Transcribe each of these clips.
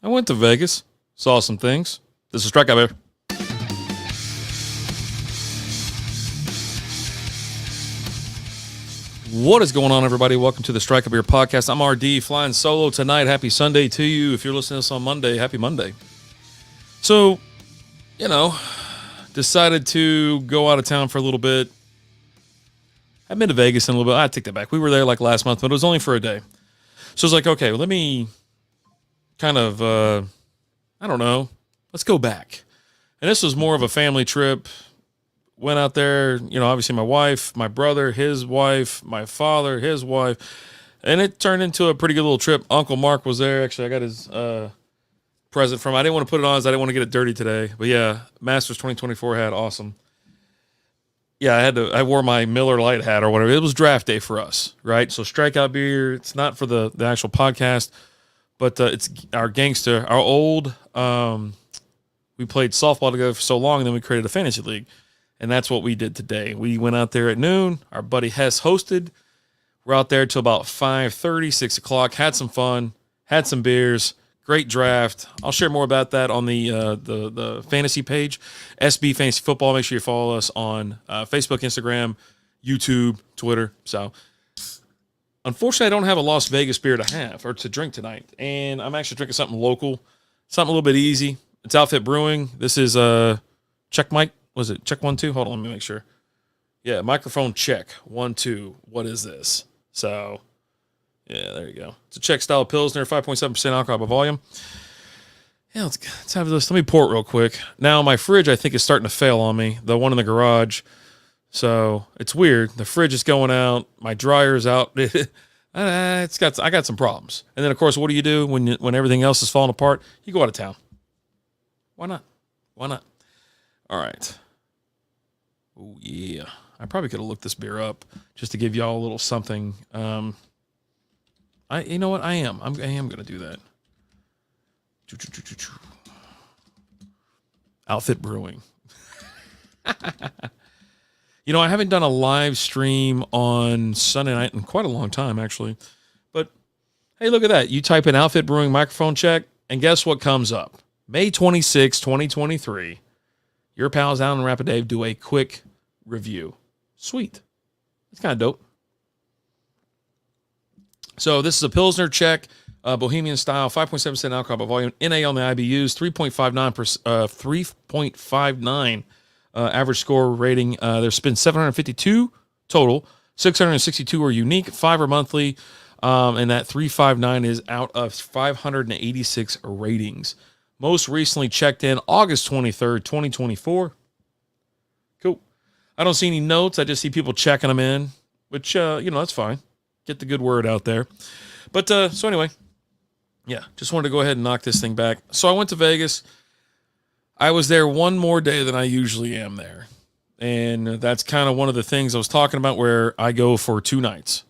I went to Vegas, saw some things. This is Strikeout Beer. What is going on, everybody? Welcome to the Strikeout Beer Podcast. I'm RD, flying solo tonight. Happy Sunday to you. If you're listening to this on Monday, happy Monday. So, decided to go out of town for a little bit. I've been to Vegas in a little bit. I take that back. We were there like last month, but it was only for a day. So I was like, okay, well, let me kind of, let's go back. And this was more of a family trip. Went out there, obviously my wife, my brother, his wife, my father, his wife. And it turned into a pretty good little trip. Uncle Mark was there. Actually, I got his present from him. I didn't want to put it on as I didn't want to get it dirty today. But yeah, Masters 2024 hat, awesome. Yeah, I wore my Miller Lite hat or whatever. It was draft day for us, right? So Strikeout Beer, it's not for the actual podcast, but it's our gangster, our old, we played softball together for so long, and then we created a fantasy league. And that's what we did today. We went out there at noon. Our buddy Hess hosted. We're out there till about 5:30, 6 o'clock. Had some fun. Had some beers. Great draft. I'll share more about that on the fantasy page, SB Fantasy Football. Make sure you follow us on Facebook, Instagram, YouTube, Twitter. So, unfortunately, I don't have a Las Vegas beer to drink tonight. And I'm actually drinking something local, something a little bit easy. It's Outfit Brewing. This is Check Mike. Was it check 1 2? Hold on, let me make sure. Yeah, microphone check 1 2. What is this? So, yeah, there you go. It's a Czech style Pilsner, 5.7% alcohol by volume. Yeah, let's have this. Let me pour it real quick. Now, my fridge, I think, is starting to fail on me. The one in the garage. So, it's weird. The fridge is going out. My dryer's out. I got some problems. And then, of course, what do you do when everything else is falling apart? You go out of town. Why not? Why not? All right. Oh, yeah. I probably could have looked this beer up just to give y'all a little something. You know what? I am going to do that. Outfit Brewing. I haven't done a live stream on Sunday night in quite a long time, actually. But, hey, look at that. You type in Outfit Brewing microphone check, and guess what comes up? May 26, 2023. Your pals Alan and Rapid Dave do a quick review. Sweet. It's kind of dope. So this is a Pilsner Czech, Bohemian style, 5.7% alcohol by volume, NA on the IBUs, 3.59 average score rating. There's been 752 total, 662 are unique, 5 are monthly, and that 359 is out of 586 ratings. Most recently checked in August 23rd, 2024. Cool. I don't see any notes. I just see people checking them in, which, that's fine. Get the good word out there. But, so anyway, yeah, just wanted to go ahead and knock this thing back. So I went to Vegas. I was there one more day than I usually am there. And that's kind of one of the things I was talking about where I go for 2 nights.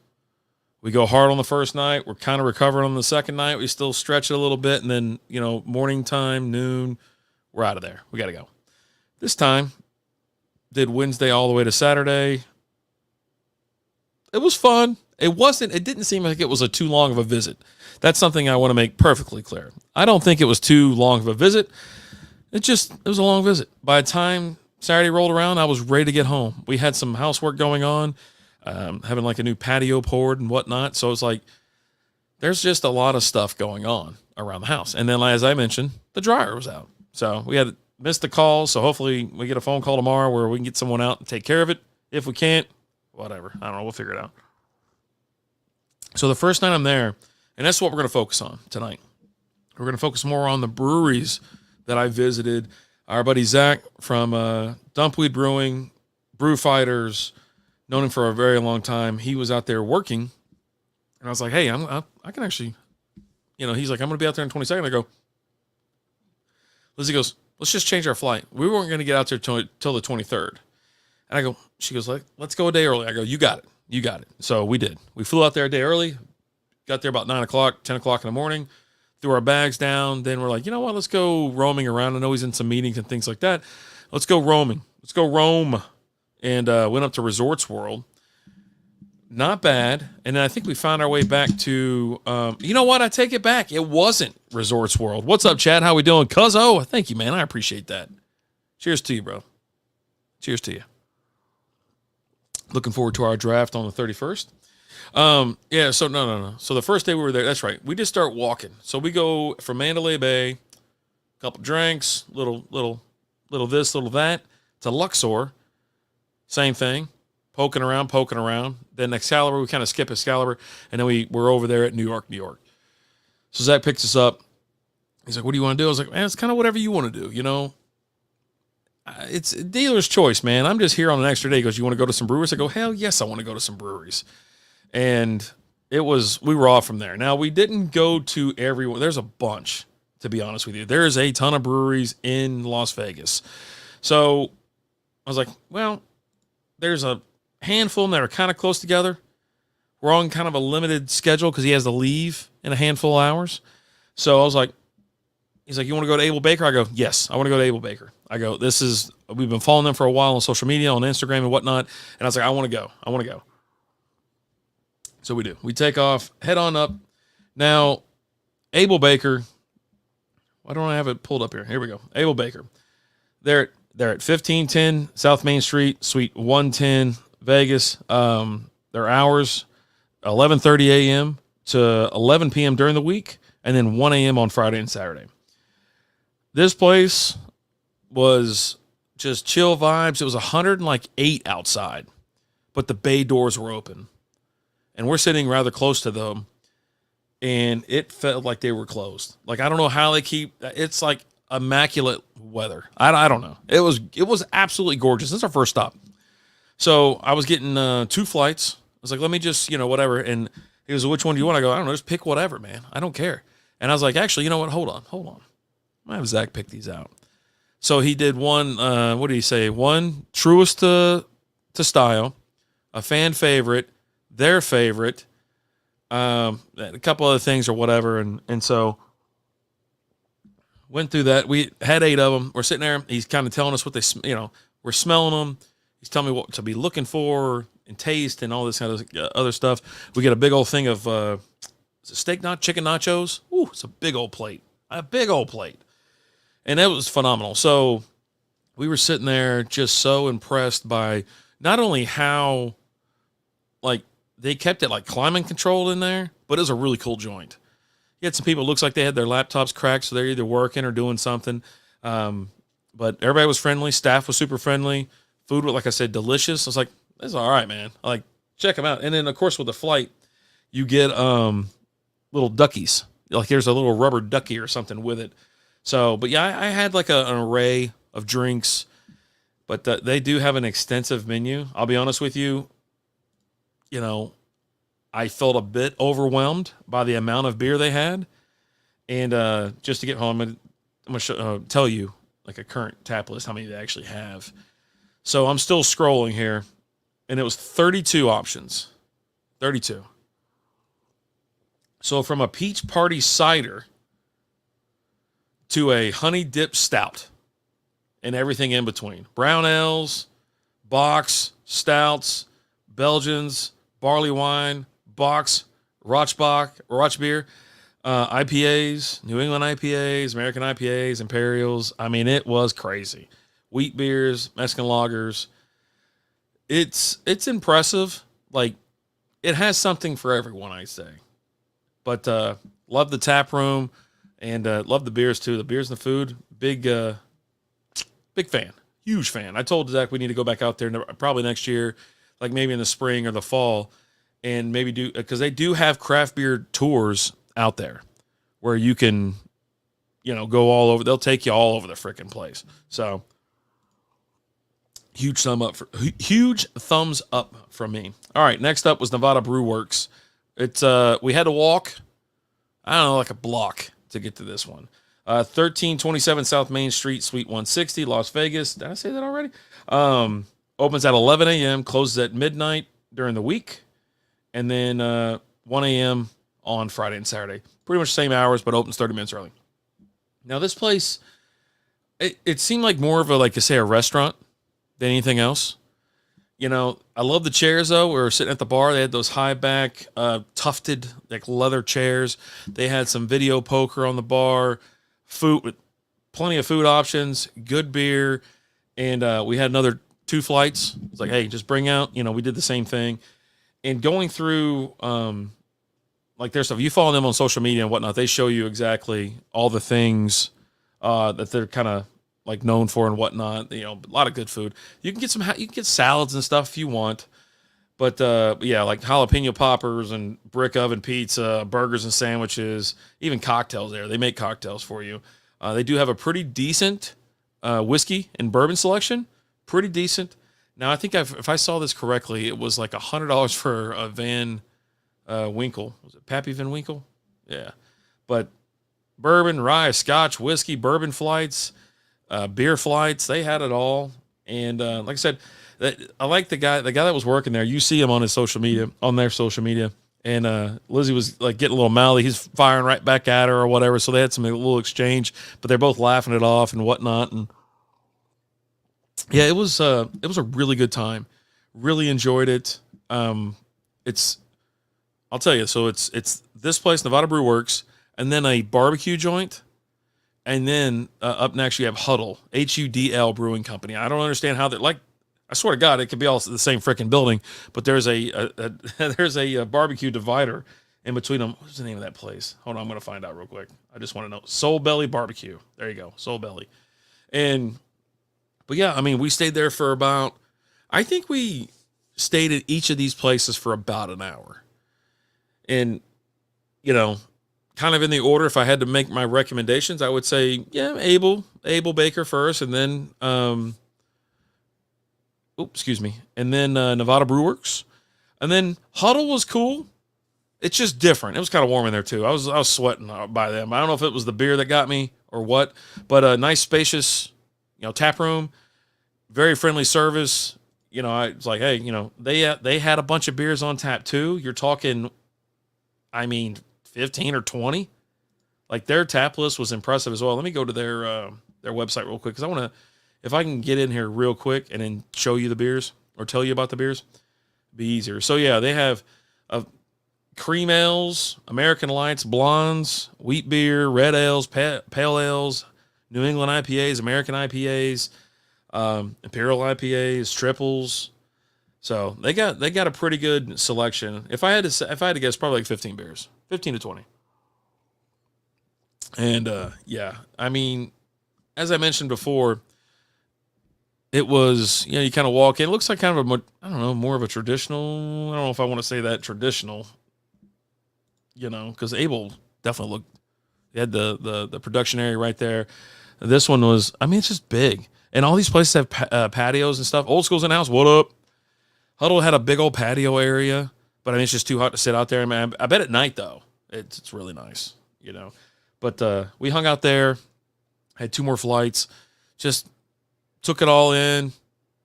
We go hard on the first night. We're kind of recovering on the second night. We still stretch it a little bit. And then, morning time, noon, we're out of there. We got to go. This time, did Wednesday all the way to Saturday. It was fun. It didn't seem like it was too long of a visit. That's something I want to make perfectly clear. I don't think it was too long of a visit. It was a long visit. By the time Saturday rolled around, I was ready to get home. We had some housework going on. Having like a new patio poured and whatnot. So it's like, there's just a lot of stuff going on around the house. And then, as I mentioned, the dryer was out. So we had missed the call. So hopefully we get a phone call tomorrow where we can get someone out and take care of it. If we can't, whatever. I don't know. We'll figure it out. So the first night I'm there, and that's what we're going to focus on tonight. We're going to focus more on the breweries that I visited. Our buddy Zach from Dumpweed Brewing, Brew Fighters, known him for a very long time. He was out there working, and I was like, hey, I can actually, he's like, I'm going to be out there in 20 seconds. I go, Lizzie goes, let's just change our flight. We weren't going to get out there till the 23rd. And I go, she goes, let's go a day early. I go, you got it. You got it. So we did. We flew out there a day early, got there about 9 o'clock, 10 o'clock in the morning, threw our bags down. Then we're like, you know what? Let's go roaming around. I know he's in some meetings and things like that. Let's go roaming. Let's go roam. And went up to Resorts World. not bad. And then I think we found our way back to, you know what? I take it back. It wasn't Resorts World. What's up, Chad? How we doing? Cuzzo, thank you, man. I appreciate that. Cheers to you, bro. Cheers to you. Looking forward to our draft on the 31st. Yeah, so no. So the first day we were there, that's right. We just start walking. So we go from Mandalay Bay, a couple drinks, little this, little that, to Luxor. Same thing. Poking around. Then Excalibur, we kind of skip Excalibur, and then we're over there at New York. So Zach picks us up. He's like, what do you want to do? I was like, man, it's kind of whatever you want to do, you know? It's a dealer's choice, man. I'm just here on an extra day. He goes, you want to go to some breweries? I go, hell yes, I want to go to some breweries. And we were off from there. Now, we didn't go to everyone. There's a bunch, to be honest with you. There's a ton of breweries in Las Vegas. So I was like, well, there's a handful that are kind of close together. We're on kind of a limited schedule because he has to leave in a handful of hours. So I was like, he's like, you want to go to Abel Baker? I go, yes, I want to go to Abel Baker. I go, we've been following them for a while on social media, on Instagram and whatnot. And I was like, I want to go. So we do. We take off, head on up. Now, Abel Baker, why don't I have it pulled up here? Here we go. Abel Baker. They're at 1510 South Main Street, Suite 110, Vegas. Their hours, 11:30 a.m. to 11 p.m. during the week, and then 1 a.m. on Friday and Saturday. This place was just chill vibes. It was 108 outside, but the bay doors were open. And we're sitting rather close to them, and it felt like they were closed. Like, I don't know how they it's like immaculate weather. I don't know. It was absolutely gorgeous. This is our first stop. So I was getting 2 flights. I was like, let me just, whatever. And he goes, which one do you want? I go, I don't know. Just pick whatever, man. I don't care. And I was like, actually, you know what? Hold on. I'm going to have Zach pick these out. So he did one, what did he say? One truest to style, a fan favorite, their favorite, a couple other things or whatever. And so went through that. We had 8 of them. We're sitting there. He's kind of telling us what we're smelling them. He's telling me what to be looking for and taste and all this kind of other stuff. We get a big old thing of chicken nachos. Ooh, it's a big old plate. And that was phenomenal. So we were sitting there just so impressed by not only how, like, they kept it, like, climate controlled in there, but it was a really cool joint. You had some people, it looks like they had their laptops cracked, so they're either working or doing something. But everybody was friendly. Staff was super friendly. Food was, like I said, delicious. I was like, this is all right, man. Like, check them out. And then, of course, with the flight, you get little duckies. Like, there's a little rubber ducky or something with it. So, but yeah, I had like an array of drinks, but they do have an extensive menu. I'll be honest with you. I felt a bit overwhelmed by the amount of beer they had. And just to get home, I'm going to tell you, like, a current tap list, how many they actually have. So I'm still scrolling here, and it was 32 options. 32. So from a peach party cider to a honey dip stout and everything in between. Brown ales, bocks, stouts, Belgians, barley wine, bocks, Roch beer, IPAs, New England IPAs, American IPAs, Imperials. I mean, it was crazy. Wheat beers, Mexican lagers. It's impressive. Like, it has something for everyone, I say. But love the tap room and love the beers too. The beers and the food, big fan, huge fan. I told Zach we need to go back out there probably next year, like maybe in the spring or the fall, and maybe do, because they do have craft beer tours out there where you can, go all over. They'll take you all over the freaking place. So huge thumbs up from me. All right, next up was Nevada Brew Works. It's we had to walk, I don't know, like a block to get to this one. 1327 South Main Street, Suite 160, Las Vegas. Did I say that already? Opens at 11 a.m., closes at midnight during the week, and then 1 a.m. on Friday and Saturday. Pretty much the same hours, but opens 30 minutes early. Now, this place, it seemed like more of a, like I say, a restaurant than anything else. I love the chairs though. We were sitting at the bar. They had those high back, tufted like leather chairs. They had some video poker on the bar, food with plenty of food options, good beer, and we had another 2 flights. It's like, hey, just bring out. We did the same thing, and going through like their stuff. You follow them on social media and whatnot. They show you exactly all the things that they're kind of like known for and whatnot. A lot of good food. You can get salads and stuff if you want. But yeah, like jalapeno poppers and brick oven pizza, burgers and sandwiches, even cocktails there. They make cocktails for you. They do have a pretty decent whiskey and bourbon selection. Pretty decent. Now, I think if I saw this correctly, it was like $100 for a Van Winkle. Was it Pappy Van Winkle? Yeah. But bourbon, rye, scotch, whiskey, bourbon flights, beer flights, they had it all. And like I said, I like the guy that was working there. You see him on their social media. And Lizzie was like getting a little mouthy. He's firing right back at her or whatever. So they had a little exchange, but they're both laughing it off and whatnot. And yeah, it was a really good time. Really enjoyed it. I'll tell you. So it's this place, Nevada Brew Works, and then a barbecue joint. And then up next you have HUDL, HUDL Brewing Company. I don't understand how they're like. I swear to God, it could be all the same freaking building, but there's there's a barbecue divider in between them. What's the name of that place? Hold on, I'm going to find out real quick. I just want to know. Soul Belly Barbecue. There you go, Soul Belly. But yeah, I mean, we stayed there for I think we stayed at each of these places for about an hour. And, kind of in the order, if I had to make my recommendations, I would say, yeah, Abel Baker first, and then, and then Nevada Brew Works, and then HUDL was cool. It's just different. It was kind of warm in there too. I was sweating by them. I don't know if it was the beer that got me or what, but a nice spacious, tap room, very friendly service. I was like, hey, they had a bunch of beers on tap too. You're talking, 15 or 20. Like their tap list was impressive as well. Let me go to their website real quick because I want to. If I can get in here real quick and then show you the beers or tell you about the beers, it'd be easier. So yeah, they have cream ales, American Lights, blondes, wheat beer, red ales, pale ales, New England IPAs, American IPAs, Imperial IPAs, triples. So they got a pretty good selection. If I had to guess, probably like 15 beers, 15 to 20. And yeah, as I mentioned before, it was, you kind of walk in. It looks like kind of more of a traditional. I don't know if I want to say that traditional, because Abel definitely looked. They had the production area right there. This one was, it's just big. And all these places have patios and stuff. Old School's in the house. What up? HUDL had a big old patio area, but it's just too hot to sit out there. I bet at night though, it's really nice, But we hung out there, had 2 more flights, just took it all in,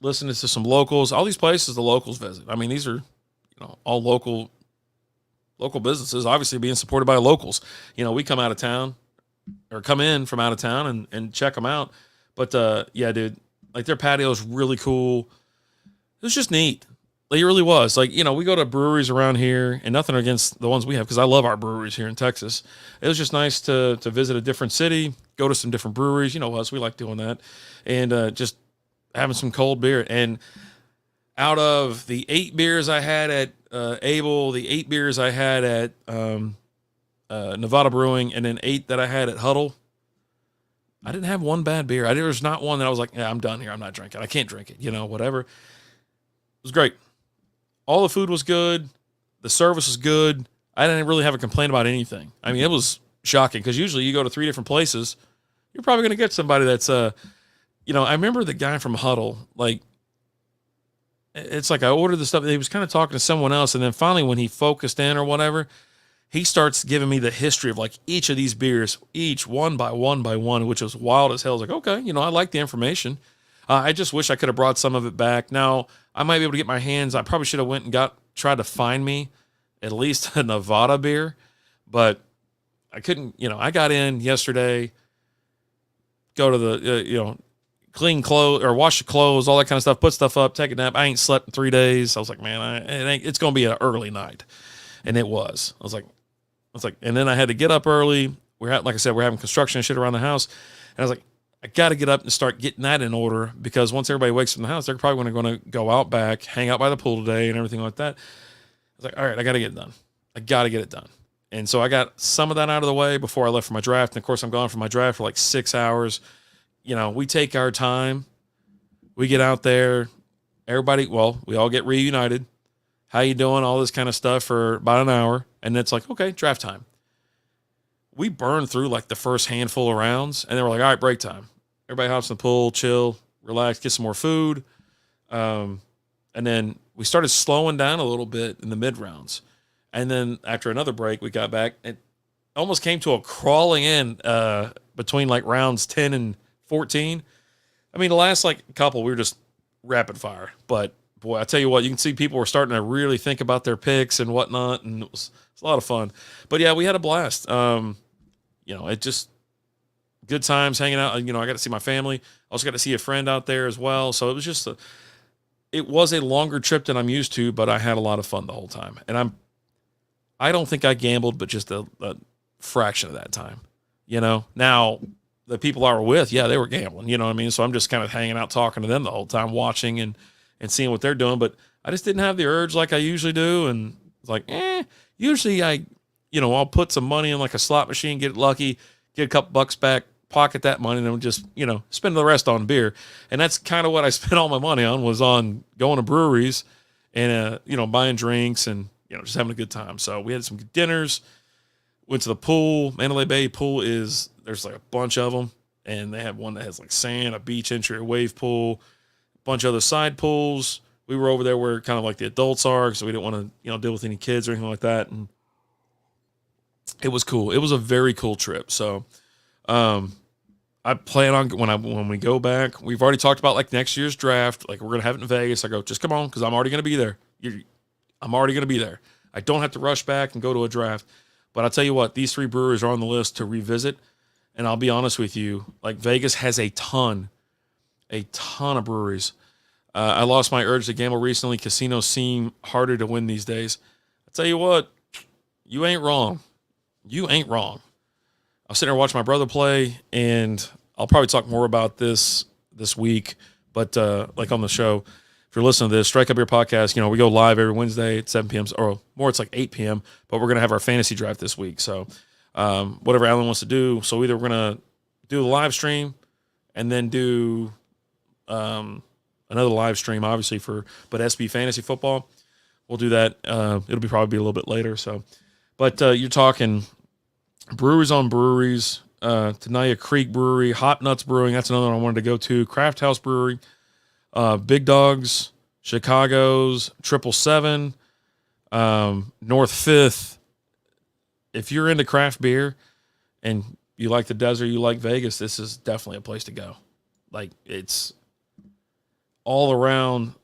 listened to some locals. All these places the locals visit. These are, all local businesses, obviously being supported by locals. We come out of town or come in from out of town and check them out. But yeah, dude, like their patio is really cool. It was just neat. Like it really was. Like, we go to breweries around here, and nothing against the ones we have because I love our breweries here in Texas. It was just nice to visit a different city, go to some different breweries. Us, we like doing that. And just having some cold beer. And out of the 8 beers I had at Abel, the 8 beers I had at Nevada Brewing, and then 8 that I had at HUDL, I didn't have one bad beer. There was not one that I was like, yeah, I'm done here. I'm not drinking. I can't drink it. Whatever. It was great. All the food was good. The service was good. I didn't really have a complaint about anything. It was shocking because usually you go to 3 different places, you're probably going to get somebody that's, I remember the guy from HUDL, like, it's like I ordered the stuff. He was kind of talking to someone else. And then finally when he focused in or whatever, he starts giving me the history of like each of these beers, each one by one, which was wild as hell. I was like, okay, I like the information. I just wish I could have brought some of it back. Now, I might be able to get my hands. I probably should have went and tried to find me at least a Nevada beer, but I couldn't. I got in yesterday, go to the, clean clothes or wash the clothes, all that kind of stuff, put stuff up, take a nap. I ain't slept in 3 days. I was like, man, it's going to be an early night. And it was. I was like, and then I had to get up early. Like I said, we're having construction and shit around the house. And I was like, I got to get up and start getting that in order, because once everybody wakes up in the house, they're probably going to go out back, hang out by the pool today and everything like that. I was like, all right, I got to get it done. I got to get it done. And so I got some of that out of the way before I left for my draft. And of course, I'm gone for my draft for like 6 hours. You know, we take our time. We get out there. Everybody, we all get reunited. How you doing? All this kind of stuff for about an hour. And it's like, okay, draft time. We burned through like the first handful of rounds. And then we're like, all right, break time. Everybody hops in the pool, chill, relax, get some more food. And then we started slowing down a little bit in the mid rounds. And then after another break, we got back. It almost came to a crawling in between like rounds 10 and 14. I mean, the last like couple, we were just rapid fire. But boy, I tell you what, you can see people were starting to really think about their picks and whatnot. And it was a lot of fun. But yeah, we had a blast. It just good times hanging out. I got to see my family. I also got to see a friend out there as well. So it was just it was a longer trip than I'm used to, but I had a lot of fun the whole time. And I don't think I gambled, but just a fraction of that time. Now the people I were with, yeah, they were gambling, you know what I mean? So I'm just kind of hanging out, talking to them the whole time, watching and seeing what they're doing. But I just didn't have the urge like I usually do. And it's like, usually I'll put some money in like a slot machine, get lucky, get a couple bucks back, pocket that money, and then just, spend the rest on beer. And that's kind of what I spent all my money on, was on going to breweries and, buying drinks and, just having a good time. So we had some good dinners, went to the pool. Mandalay Bay pool there's like a bunch of them. And they have one that has like sand, a beach entry, a wave pool, a bunch of other side pools. We were over there where kind of like the adults are, because we didn't want to, deal with any kids or anything like that. And it was cool. It was a very cool trip. So, I plan on when we go back, we've already talked about like next year's draft. Like we're going to have it in Vegas. I go, just come on, because I'm already going to be there. I'm already going to be there. I don't have to rush back and go to a draft. But I'll tell you what, these 3 breweries are on the list to revisit. And I'll be honest with you, like Vegas has a ton of breweries. I lost my urge to gamble recently. Casinos seem harder to win these days. I'll tell you what, you ain't wrong. You ain't wrong. I was sitting there watching my brother play, and I'll probably talk more about this week, but like on the show, if you're listening to this, Strikeout Beer Podcast, we go live every Wednesday at 7 p.m. or more, it's like 8 p.m., but we're going to have our fantasy draft this week. So whatever Alan wants to do. So either we're going to do the live stream and then do another live stream, obviously, but SB Fantasy Football. We'll do that. It'll be probably a little bit later. So, but you're talking breweries on breweries, Tenaya Creek Brewery, Hot Nuts Brewing. That's another one I wanted to go to. Craft House Brewery, Big Dogs, Chicago's, 777, North Fifth. If you're into craft beer and you like the desert, you like Vegas, this is definitely a place to go. Like, it's all around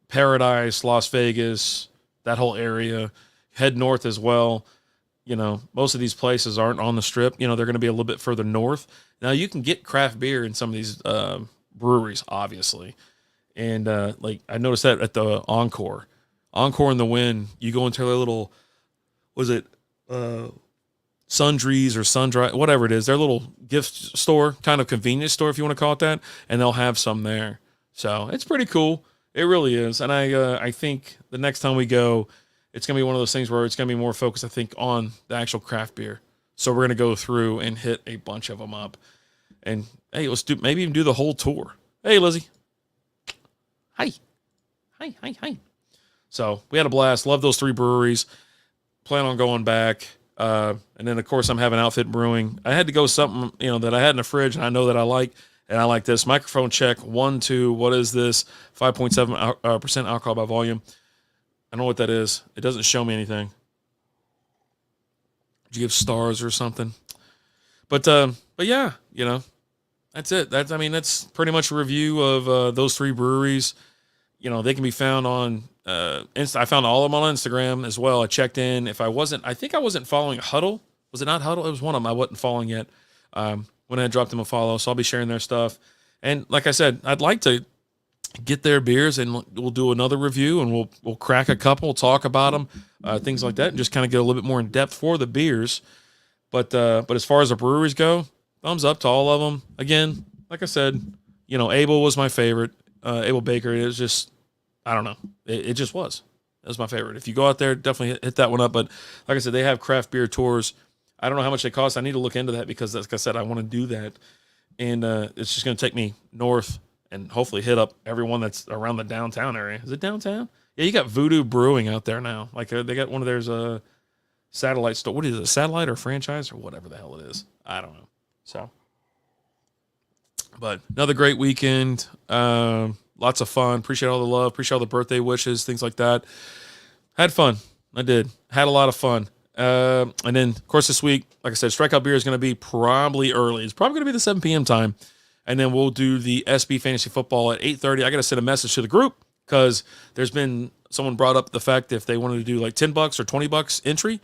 Paradise, Las Vegas, that whole area. Head north as well. Most of these places aren't on the strip. They're going to be a little bit further north. Now, you can get craft beer in some of these breweries, obviously. And, like, I noticed that at the Encore in the Wind, you go into their little, Sundries or Sundry, whatever it is, their little gift store, kind of convenience store, if you want to call it that, and they'll have some there. So it's pretty cool. It really is. And I think the next time we go, it's going to be one of those things where it's going to be more focused, I think, on the actual craft beer. So we're going to go through and hit a bunch of them up. And, hey, let's maybe even do the whole tour. Hey, Lizzie. Hi. Hi. So we had a blast. Love those 3 breweries. Plan on going back. And then, of course, I'm having Outfit Brewing. I had to go something, that I had in the fridge and I know that I like. And I like this. Microphone check. 1, 2. What is this? 5.7% alcohol by volume. I don't know what that is. It doesn't show me anything. Did you give stars or something? But yeah, that's it. That's pretty much a review of those 3 breweries. They can be found on I found all of them on Instagram as well. I checked in. I think I wasn't following HUDL. Was it not HUDL? It was one of them I wasn't following yet. When I dropped them a follow, so I'll be sharing their stuff. And like I said, I'd like to get their beers and we'll do another review and we'll crack a couple, talk about them, things like that, and just kind of get a little bit more in depth for the beers. But as far as the breweries go, thumbs up to all of them. Again, like I said, Abel was my favorite. Abel Baker, it was just, I don't know. It just was. That was my favorite. If you go out there, definitely hit that one up. But like I said, they have craft beer tours. I don't know how much they cost. I need to look into that because, like I said, I want to do that. And it's just going to take me north and hopefully hit up everyone that's around the downtown area. Is it downtown? Yeah, you got Voodoo Brewing out there now. Like they got one of theirs satellite store. What is it, satellite or franchise or whatever the hell it is? I don't know. So, but another great weekend. Lots of fun. Appreciate all the love. Appreciate all the birthday wishes, things like that. Had fun. I did. Had a lot of fun. And then, of course, this week, like I said, Strikeout Beer is going to be probably early. It's probably going to be the 7 p.m. time. And then we'll do the SB Fantasy Football at 8:30. I got to send a message to the group because there's been someone brought up the fact if they wanted to do like $10 or $20 entry,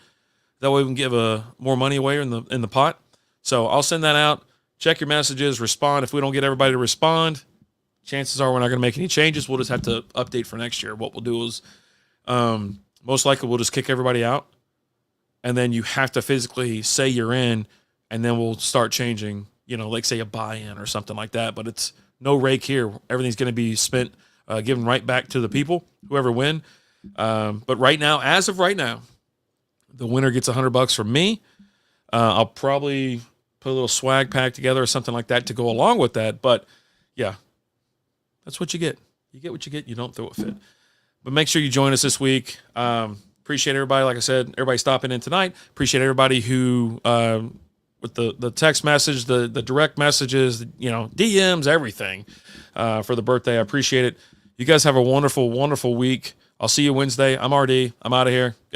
that way we can give more money away in the pot. So I'll send that out. Check your messages. Respond. If we don't get everybody to respond, chances are we're not going to make any changes. We'll just have to update for next year. What we'll do is most likely we'll just kick everybody out. And then you have to physically say you're in, and then we'll start changing, like say a buy-in or something like that. But it's no rake here. Everything's going to be spent, given right back to the people, whoever win. But right now, as of right now, the winner gets $100 from me. I'll probably put a little swag pack together or something like that to go along with that. But yeah, that's what you get. You get what you get. You don't throw a fit. But make sure you join us this week. Appreciate everybody. Like I said, everybody stopping in tonight. Appreciate everybody who, with the text message, the direct messages, DMs, everything for the birthday. I appreciate it. You guys have a wonderful, wonderful week. I'll see you Wednesday. I'm RD. I'm out of here. Good